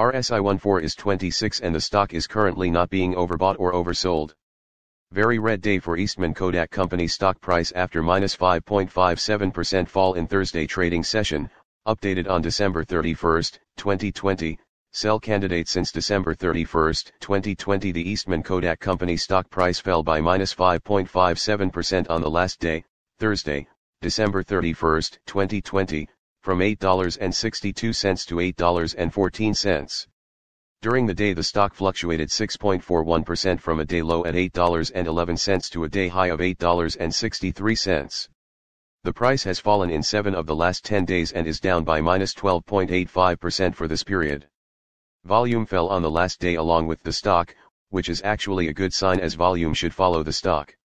RSI14 is 26 and the stock is currently not being overbought or oversold. Very red day for Eastman Kodak Company stock price after minus 5.57% fall in Thursday trading session, updated on December 31, 2020, sell candidate since December 31, 2020. The Eastman Kodak Company stock price fell by minus 5.57% on the last day, Thursday, December 31, 2020, from $8.62 to $8.14. During the day the stock fluctuated 6.41% from a day low at $8.11 to a day high of $8.63. The price has fallen in 7 of the last 10 days and is down by minus 12.85% for this period. Volume fell on the last day along with the stock, which is actually a good sign as volume should follow the stock.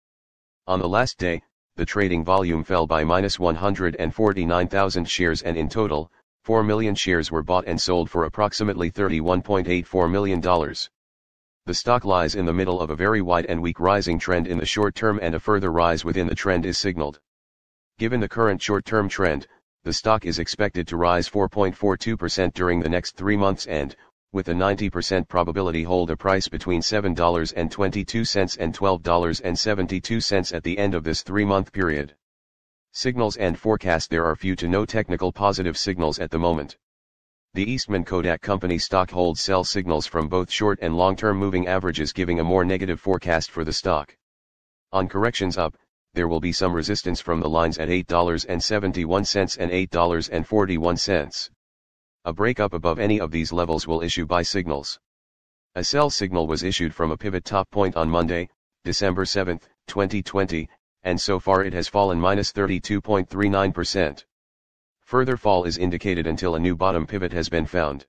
On the last day, the trading volume fell by minus 149,000 shares and in total, 4 million shares were bought and sold for approximately $31.84 million. The stock lies in the middle of a very wide and weak rising trend in the short term and a further rise within the trend is signaled. Given the current short-term trend, the stock is expected to rise 4.42% during the next 3 months and, with a 90% probability hold a price between $7.22 and $12.72 at the end of this 3-month period. Signals and forecast. There are few to no technical positive signals at the moment. The Eastman Kodak Company stock holds sell signals from both short and long-term moving averages giving a more negative forecast for the stock. On corrections up, there will be some resistance from the lines at $8.71 and $8.41. A breakup above any of these levels will issue buy signals. A sell signal was issued from a pivot top point on Monday, December 7, 2020, and so far it has fallen minus 32.39%. Further fall is indicated until a new bottom pivot has been found.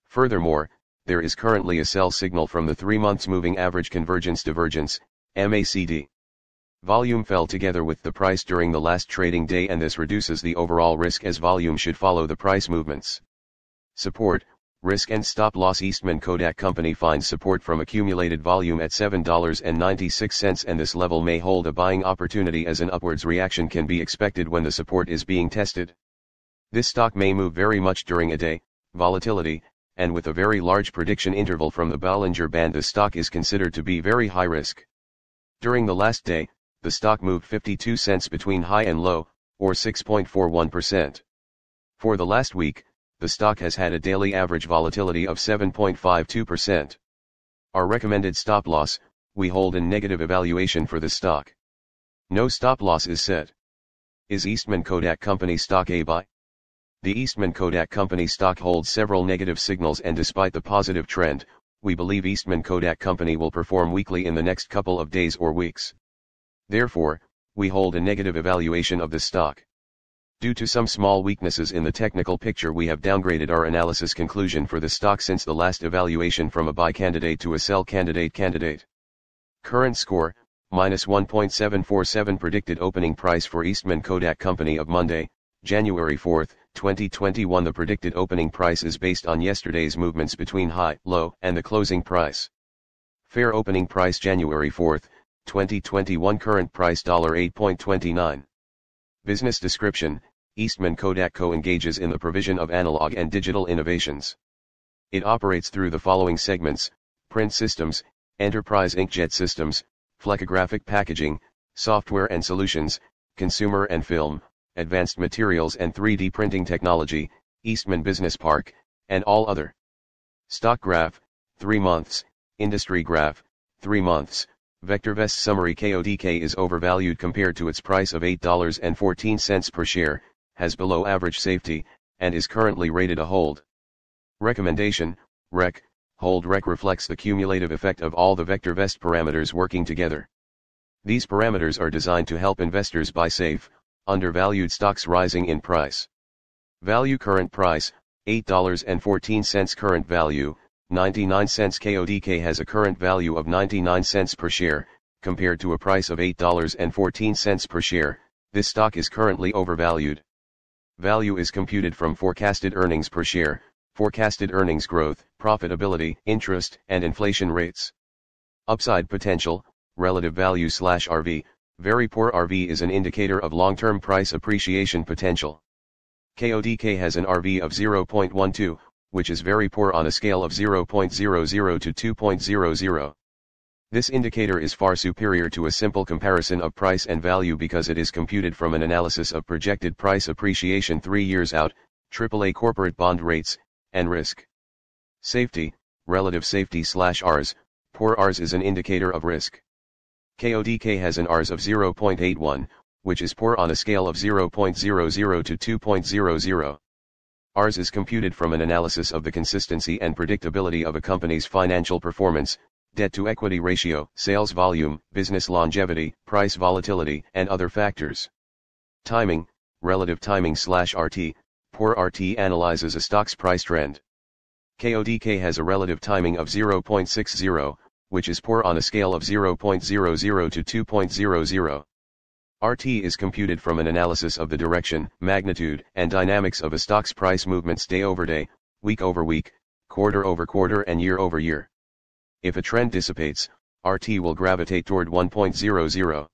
Furthermore, there is currently a sell signal from the 3 months moving average convergence divergence, MACD. Volume fell together with the price during the last trading day and this reduces the overall risk as volume should follow the price movements. Support, risk and stop loss. Eastman Kodak Company finds support from accumulated volume at $7.96 and this level may hold a buying opportunity as an upwards reaction can be expected when the support is being tested. This stock may move very much during a day, volatility, and with a very large prediction interval from the Bollinger Band the stock is considered to be very high risk. During the last day, the stock moved 52 cents between high and low, or 6.41%. For the last week, the stock has had a daily average volatility of 7.52%. Our recommended stop loss, we hold a negative evaluation for the stock. No stop loss is set. Is Eastman Kodak Company stock a buy? The Eastman Kodak Company stock holds several negative signals and despite the positive trend, we believe Eastman Kodak Company will perform weakly in the next couple of days or weeks. Therefore, we hold a negative evaluation of the stock. Due to some small weaknesses in the technical picture we have downgraded our analysis conclusion for the stock since the last evaluation from a buy candidate to a sell candidate. Current score, minus 1.747. Predicted opening price for Eastman Kodak Company of Monday, January 4, 2021. The predicted opening price is based on yesterday's movements between high, low, and the closing price. Fair opening price January 4, 2021. Current price $8.29. Business description: Eastman Kodak Co. engages in the provision of analog and digital innovations. It operates through the following segments: print systems, enterprise inkjet systems, flexographic packaging, software and solutions, consumer and film, advanced materials and 3D printing technology, Eastman Business Park, and all other. Stock graph, 3 months, industry graph, 3 months. VectorVest summary: KODK is overvalued compared to its price of $8.14 per share, has below average safety, and is currently rated a hold. Recommendation: REC, hold. REC reflects the cumulative effect of all the VectorVest parameters working together. These parameters are designed to help investors buy safe, undervalued stocks rising in price. Value: current price, $8.14. Current value, 99 cents. KODK has a current value of 99 cents per share, compared to a price of $8.14 per share. This stock is currently overvalued. Value is computed from forecasted earnings per share, forecasted earnings growth, profitability, interest, and inflation rates. Upside potential, relative value/RV, very poor RV is an indicator of long-term price appreciation potential. KODK has an RV of 0.12, which is very poor on a scale of 0.00 to 2.00. This indicator is far superior to a simple comparison of price and value because it is computed from an analysis of projected price appreciation 3 years out, AAA corporate bond rates, and risk. Safety, relative safety/Rs, poor Rs is an indicator of risk. KODK has an Rs of 0.81, which is poor on a scale of 0.00 to 2.00. Rs is computed from an analysis of the consistency and predictability of a company's financial performance, debt-to-equity ratio, sales volume, business longevity, price volatility, and other factors. Timing, relative timing/RT, poor RT analyzes a stock's price trend. KODK has a relative timing of 0.60, which is poor on a scale of 0.00 to 2.00. RT is computed from an analysis of the direction, magnitude, and dynamics of a stock's price movements day over day, week over week, quarter over quarter, and year over year. If a trend dissipates, RT will gravitate toward 1.00.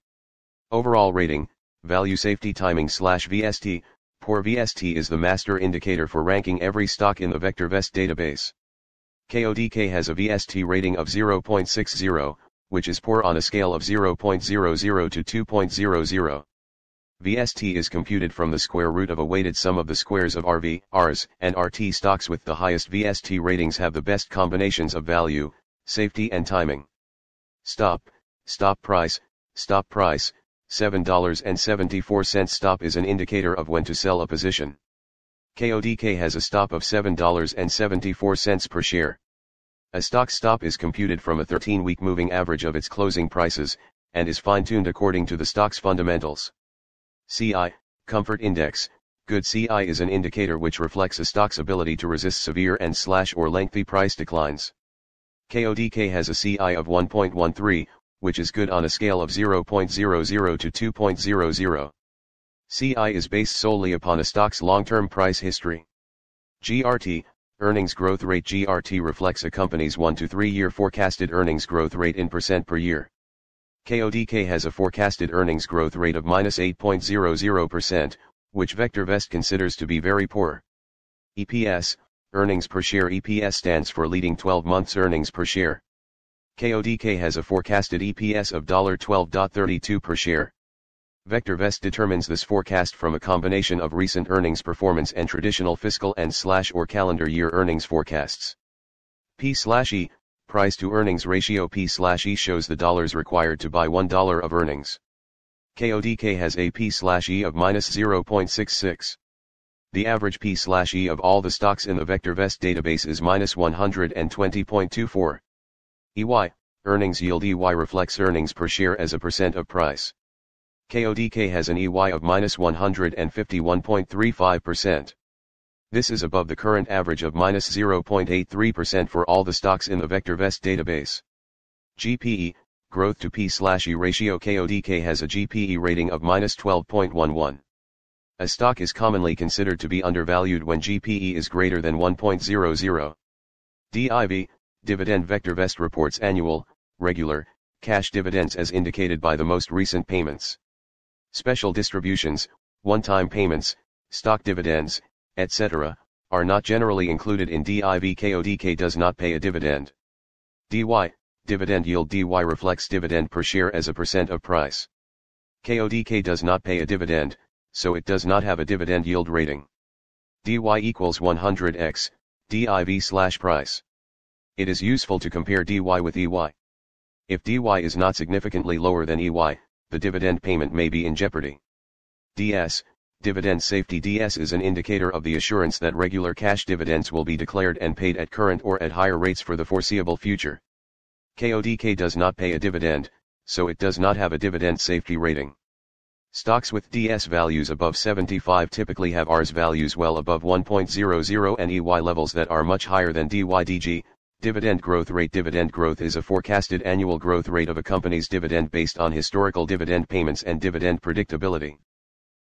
Overall rating, value safety timing/VST, poor VST is the master indicator for ranking every stock in the VectorVest database. KODK has a VST rating of 0.60, which is poor on a scale of 0.00 to 2.00. VST is computed from the square root of a weighted sum of the squares of RV, Rs, and RT. Stocks with the highest VST ratings have the best combinations of value, safety and timing. Stop price, $7.74. Stop is an indicator of when to sell a position. KODK has a stop of $7.74 per share. A stock's stop is computed from a 13-week moving average of its closing prices, and is fine-tuned according to the stock's fundamentals. CI, Comfort Index, good CI is an indicator which reflects a stock's ability to resist severe and/or lengthy price declines. KODK has a CI of 1.13, which is good on a scale of 0.00 to 2.00. CI is based solely upon a stock's long-term price history. GRT, earnings growth rate. GRT reflects a company's 1 to 3 year forecasted earnings growth rate in percent per year. KODK has a forecasted earnings growth rate of -8.00%, which VectorVest considers to be very poor. EPS, earnings per share. EPS stands for leading 12 months earnings per share. KODK has a forecasted EPS of $12.32 per share. VectorVest determines this forecast from a combination of recent earnings performance and traditional fiscal and/or calendar year earnings forecasts. P/E, price to earnings ratio. P/E shows the dollars required to buy $1 of earnings. KODK has a P/E of -0.66. The average P/E of all the stocks in the VectorVest database is -120.24. EY, earnings yield. EY reflects earnings per share as a percent of price. KODK has an EY of -151.35%. This is above the current average of -0.83% for all the stocks in the VectorVest database. GPE, growth to P/E ratio. KODK has a GPE rating of -12.11. A stock is commonly considered to be undervalued when GPE is greater than 1.00. DIV, dividend. VectorVest reports annual, regular, cash dividends as indicated by the most recent payments. Special distributions, one-time payments, stock dividends, etc., are not generally included in DIV. KODK does not pay a dividend. DY, dividend yield. DY reflects dividend per share as a percent of price. KODK does not pay a dividend, so it does not have a dividend yield rating. DY equals 100x, DIV/price. It is useful to compare DY with EY. If DY is not significantly lower than EY, the dividend payment may be in jeopardy. DS, Dividend Safety. DS is an indicator of the assurance that regular cash dividends will be declared and paid at current or at higher rates for the foreseeable future. KODK does not pay a dividend, so it does not have a dividend safety rating. Stocks with DS values above 75 typically have Rs values well above 1.00 and EY levels that are much higher than DYDG. Dividend growth rate. Dividend growth is a forecasted annual growth rate of a company's dividend based on historical dividend payments and dividend predictability.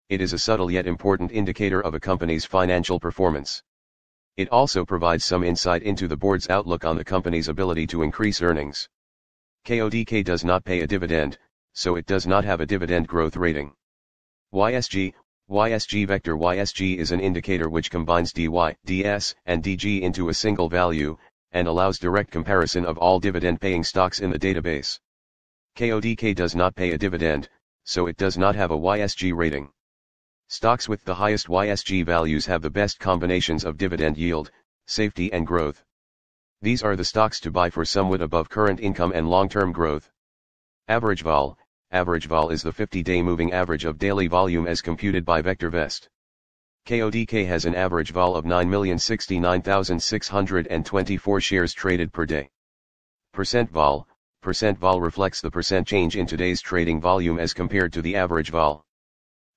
It is a subtle yet important indicator of a company's financial performance. It also provides some insight into the board's outlook on the company's ability to increase earnings. KODK does not pay a dividend, so it does not have a dividend growth rating. YSG, YSG vector. YSG is an indicator which combines DY, DS, and DG into a single value, and allows direct comparison of all dividend-paying stocks in the database. KODK does not pay a dividend, so it does not have a YSG rating. Stocks with the highest YSG values have the best combinations of dividend yield, safety and growth. These are the stocks to buy for somewhat above current income and long-term growth. Average vol. Average vol is the 50-day moving average of daily volume as computed by VectorVest. KODK has an average vol of 9,069,624 shares traded per day. Percent vol. Percent vol reflects the percent change in today's trading volume as compared to the average vol.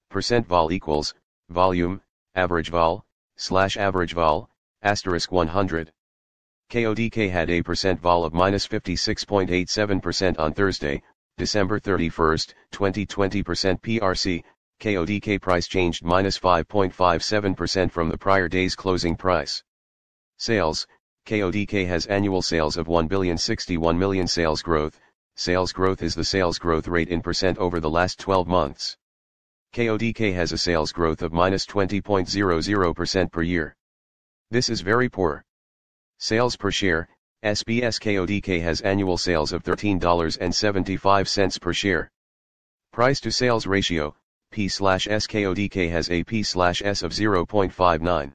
Percent vol equals, volume, average vol, / average vol, * 100. KODK had a percent vol of minus 56.87% on Thursday, December 31, 2020. PRC, KODK price changed minus 5.57% from the prior day's closing price. Sales, KODK has annual sales of 1,061 million. Sales growth is the sales growth rate in percent over the last 12 months. KODK has a sales growth of minus 20.00% per year. This is very poor. Sales per share, SBS. KODK has annual sales of $13.75 per share. Price to sales ratio, P/S. KODK has a P/S of 0.59.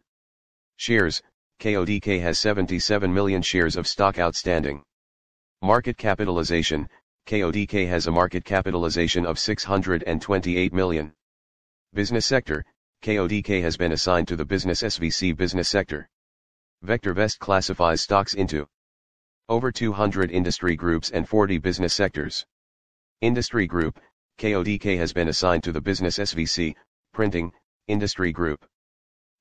Shares, KODK has 77 million shares of stock outstanding. Market capitalization, KODK has a market capitalization of 628 million. Business sector, KODK has been assigned to the business SVC business sector. VectorVest classifies stocks into over 200 industry groups and 40 business sectors. Industry group, KODK has been assigned to the business SVC, printing, industry group.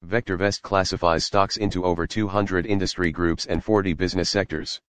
VectorVest classifies stocks into over 200 industry groups and 40 business sectors.